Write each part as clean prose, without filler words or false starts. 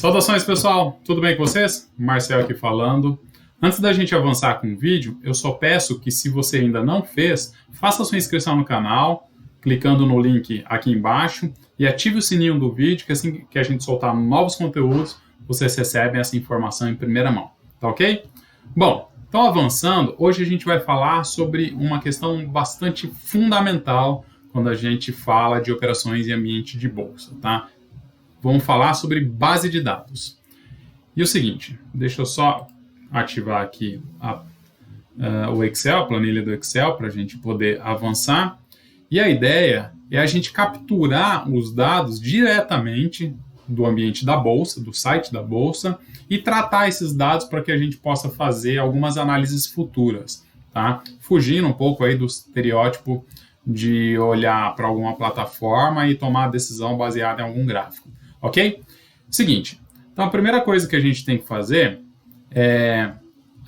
Saudações, pessoal! Tudo bem com vocês? Marcel aqui falando. Antes da gente avançar com o vídeo, eu só peço que, se você ainda não fez, faça sua inscrição no canal, clicando no link aqui embaixo, e ative o sininho do vídeo, que assim que a gente soltar novos conteúdos, vocês recebem essa informação em primeira mão, tá ok? Bom, então avançando, hoje a gente vai falar sobre uma questão bastante fundamental quando a gente fala de operações em ambiente de bolsa, tá? Vamos falar sobre base de dados. E o seguinte, deixa eu só ativar aqui o Excel, a planilha do Excel, para a gente poder avançar. E a ideia é a gente capturar os dados diretamente do ambiente da Bolsa, do site da Bolsa, e tratar esses dados para que a gente possa fazer algumas análises futuras, tá? Fugindo um pouco aí do estereótipo de olhar para alguma plataforma e tomar a decisão baseada em algum gráfico. Ok? Seguinte, então a primeira coisa que a gente tem que fazer é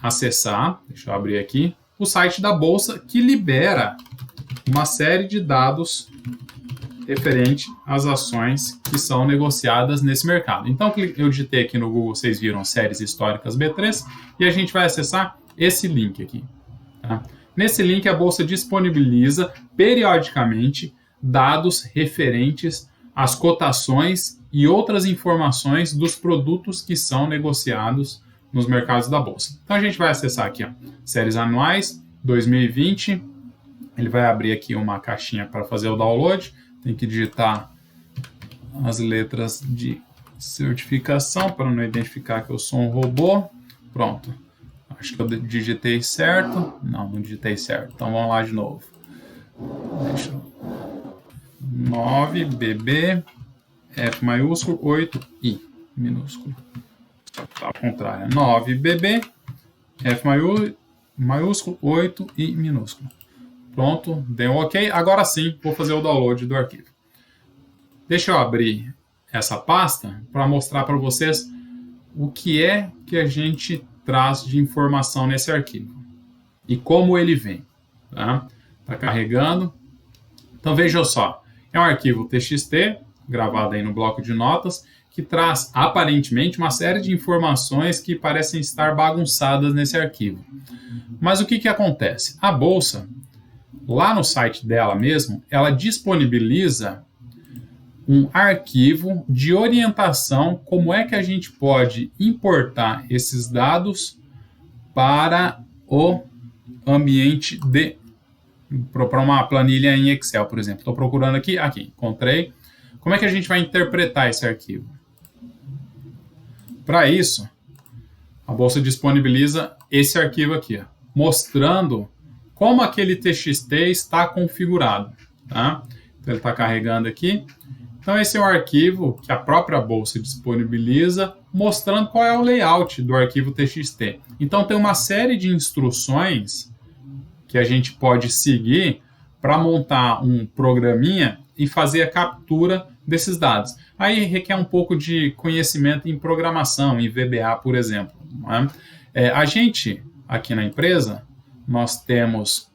acessar, deixa eu abrir aqui, o site da Bolsa, que libera uma série de dados referente às ações que são negociadas nesse mercado. Então eu digitei aqui no Google, vocês viram séries históricas B3, e a gente vai acessar esse link aqui. Tá? Nesse link a Bolsa disponibiliza periodicamente dados referentes às cotações e outras informações dos produtos que são negociados nos mercados da Bolsa. Então a gente vai acessar aqui, ó, séries anuais 2020, ele vai abrir aqui uma caixinha para fazer o download, tem que digitar as letras de certificação para não identificar que eu sou um robô. Pronto, acho que eu digitei certo, não digitei certo, então vamos lá de novo. 9BB F maiúsculo, 8I minúsculo. Tá ao contrário. 9BB, F maiúsculo, 8I minúsculo. Pronto, deu ok. Agora sim, vou fazer o download do arquivo. Deixa eu abrir essa pasta para mostrar para vocês o que é que a gente traz de informação nesse arquivo e como ele vem. Tá carregando. Então vejam só, é um arquivo TXT, gravado aí no bloco de notas, que traz aparentemente uma série de informações que parecem estar bagunçadas nesse arquivo. Mas o que acontece? A Bolsa, lá no site dela mesmo, ela disponibiliza um arquivo de orientação como é que a gente pode importar esses dados para o ambiente para uma planilha em Excel, por exemplo. Estou procurando aqui, encontrei. Como é que a gente vai interpretar esse arquivo? Para isso, a Bolsa disponibiliza esse arquivo aqui, ó, mostrando como aquele TXT está configurado. Tá? Então ele está carregando aqui. Então esse é o arquivo que a própria Bolsa disponibiliza, mostrando qual é o layout do arquivo TXT. Então tem uma série de instruções que a gente pode seguir para montar um programinha e fazer a captura desses dados. Aí requer um pouco de conhecimento em programação, em VBA, por exemplo. Né? A gente, aqui na empresa, nós temos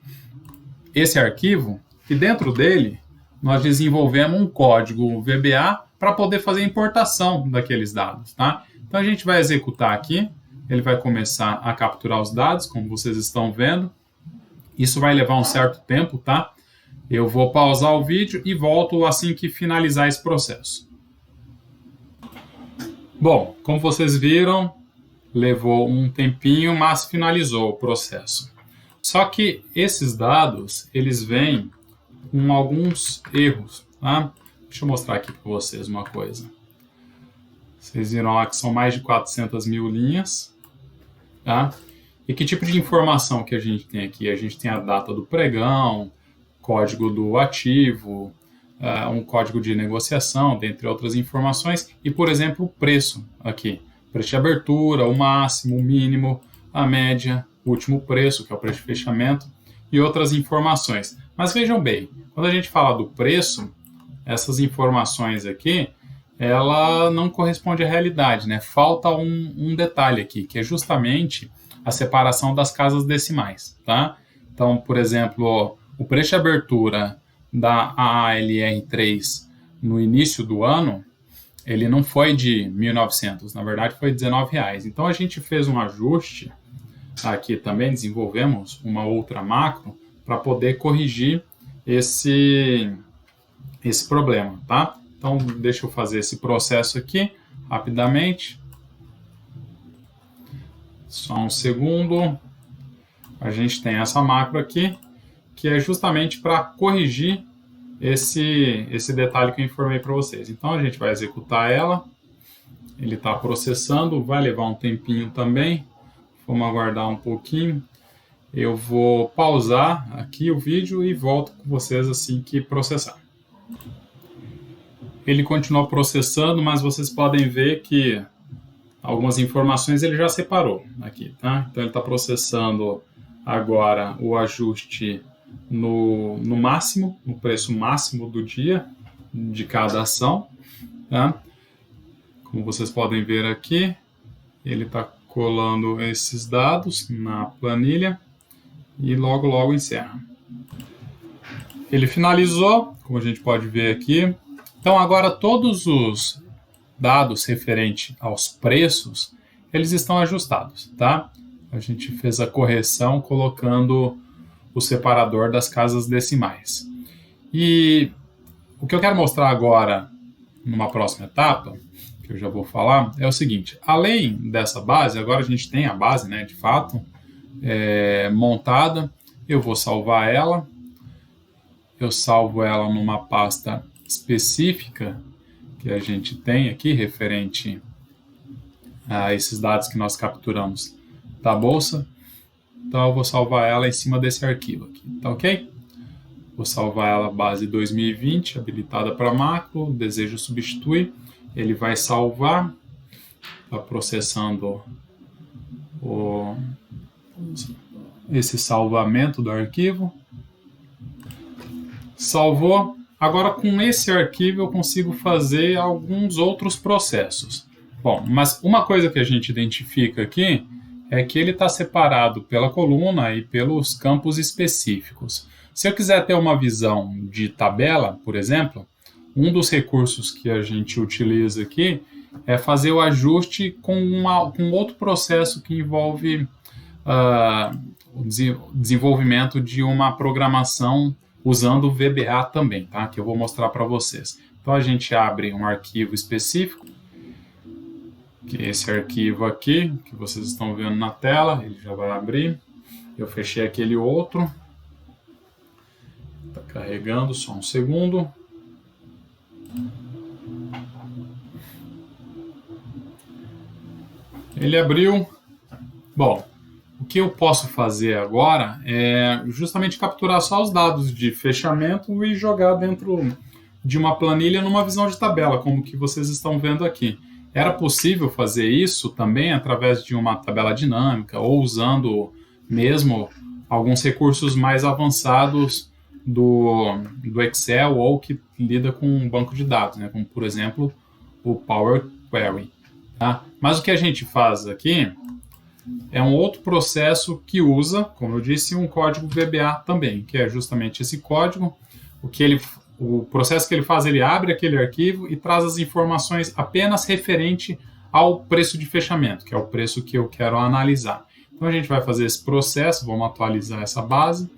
esse arquivo e dentro dele nós desenvolvemos um código VBA para poder fazer a importação daqueles dados. Tá? Então a gente vai executar aqui, ele vai começar a capturar os dados, como vocês estão vendo. Isso vai levar um certo tempo, tá? Eu vou pausar o vídeo e volto assim que finalizar esse processo. Bom, como vocês viram, levou um tempinho, mas finalizou o processo. Só que esses dados, eles vêm com alguns erros, tá? Deixa eu mostrar aqui para vocês uma coisa. Vocês viram lá que são mais de 400 mil linhas, tá? E que tipo de informação que a gente tem aqui? A gente tem a data do pregão, código do ativo, um código de negociação, dentre outras informações, e, por exemplo, o preço aqui. Preço de abertura, o máximo, o mínimo, a média, o último preço, que é o preço de fechamento, e outras informações. Mas vejam bem, quando a gente fala do preço, essas informações aqui, ela não corresponde à realidade, né? Falta um detalhe aqui, que é justamente a separação das casas decimais, tá? Então, por exemplo, o preço de abertura da AALR3 no início do ano ele não foi de 1.900, na verdade foi R$19. Então a gente fez um ajuste aqui também, desenvolvemos uma outra macro para poder corrigir esse problema, tá? Então deixa eu fazer esse processo aqui rapidamente. Só um segundo. A gente tem essa macro aqui, que é justamente para corrigir esse detalhe que eu informei para vocês. Então a gente vai executar ela. Ele está processando, vai levar um tempinho também. Vamos aguardar um pouquinho. Eu vou pausar aqui o vídeo e volto com vocês assim que processar. Ele continua processando, mas vocês podem ver que algumas informações ele já separou aqui, tá? Então ele está processando agora o ajuste no máximo, no preço máximo do dia de cada ação, tá? Como vocês podem ver aqui, ele está colando esses dados na planilha e logo encerra. Ele finalizou, como a gente pode ver aqui. Então agora todos os dados referentes aos preços, eles estão ajustados, tá? A gente fez a correção colocando o separador das casas decimais. E o que eu quero mostrar agora, numa próxima etapa, que eu já vou falar, é o seguinte: além dessa base, agora a gente tem a base, né, de fato, montada. Eu vou salvar ela. Eu salvo ela numa pasta específica que a gente tem aqui, referente a esses dados que nós capturamos da bolsa. Então eu vou salvar ela em cima desse arquivo aqui, tá ok? Vou salvar ela base 2020, habilitada para macro, desejo substituir. Ele vai salvar, está processando esse salvamento do arquivo. Salvou. Agora com esse arquivo eu consigo fazer alguns outros processos. Bom, mas uma coisa que a gente identifica aqui é que ele está separado pela coluna e pelos campos específicos. Se eu quiser ter uma visão de tabela, por exemplo, um dos recursos que a gente utiliza aqui é fazer o ajuste com outro processo que envolve o desenvolvimento de uma programação usando o VBA também, tá? Que eu vou mostrar para vocês. Então a gente abre um arquivo específico, que é esse arquivo aqui, que vocês estão vendo na tela, ele já vai abrir. Eu fechei aquele outro. Está carregando, só um segundo. Ele abriu. Bom, o que eu posso fazer agora é justamente capturar só os dados de fechamento e jogar dentro de uma planilha numa visão de tabela, como que vocês estão vendo aqui. Era possível fazer isso também através de uma tabela dinâmica ou usando mesmo alguns recursos mais avançados do Excel ou que lida com um banco de dados, né? Como por exemplo o Power Query. Tá? Mas o que a gente faz aqui é um outro processo que usa, como eu disse, um código VBA também, que é justamente esse código. O processo que ele faz, ele abre aquele arquivo e traz as informações apenas referente ao preço de fechamento, que é o preço que eu quero analisar. Então a gente vai fazer esse processo, vamos atualizar essa base.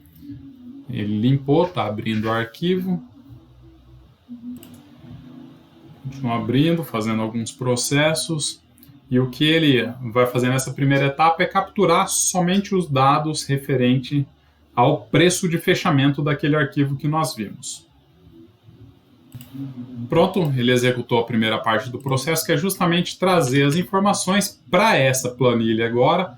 Ele limpou, está abrindo o arquivo. Continua abrindo, fazendo alguns processos. E o que ele vai fazer nessa primeira etapa é capturar somente os dados referente ao preço de fechamento daquele arquivo que nós vimos. Pronto, ele executou a primeira parte do processo, que é justamente trazer as informações para essa planilha agora,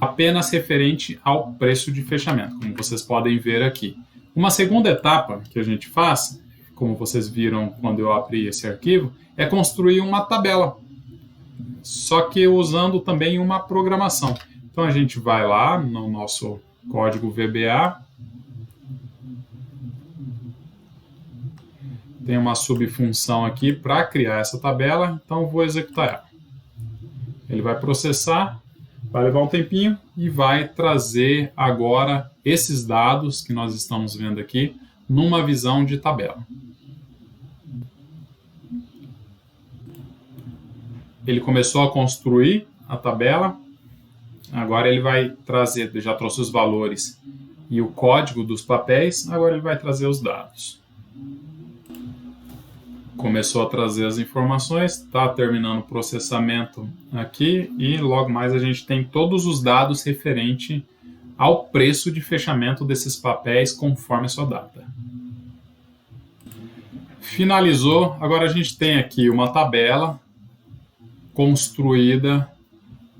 apenas referente ao preço de fechamento, como vocês podem ver aqui. Uma segunda etapa que a gente faz, como vocês viram quando eu abri esse arquivo, é construir uma tabela, só que usando também uma programação. Então a gente vai lá no nosso código VBA, tem uma subfunção aqui para criar essa tabela, então vou executar ela. Ele vai processar, vai levar um tempinho e vai trazer agora esses dados que nós estamos vendo aqui numa visão de tabela. ele começou a construir a tabela. Agora ele vai trazer, já trouxe os valores e o código dos papéis, agora ele vai trazer os dados. Começou a trazer as informações, está terminando o processamento aqui e logo mais a gente tem todos os dados referente ao preço de fechamento desses papéis conforme a sua data. Finalizou, agora a gente tem aqui uma tabela construída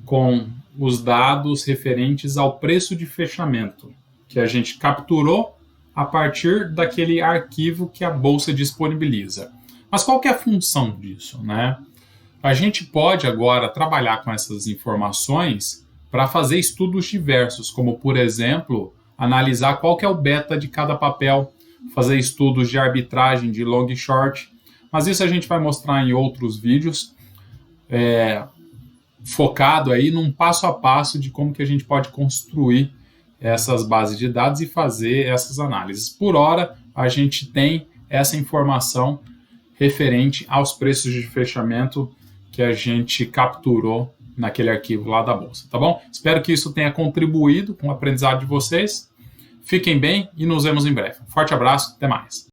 com os dados referentes ao preço de fechamento, que a gente capturou a partir daquele arquivo que a Bolsa disponibiliza. Mas qual que é a função disso, né? A gente pode agora trabalhar com essas informações para fazer estudos diversos, como, por exemplo, analisar qual que é o beta de cada papel, fazer estudos de arbitragem de long e short, mas isso a gente vai mostrar em outros vídeos, focado aí num passo a passo de como que a gente pode construir essas bases de dados e fazer essas análises. Por hora, a gente tem essa informação referente aos preços de fechamento que a gente capturou naquele arquivo lá da Bolsa, tá bom? Espero que isso tenha contribuído com o aprendizado de vocês. Fiquem bem e nos vemos em breve. Forte abraço, até mais.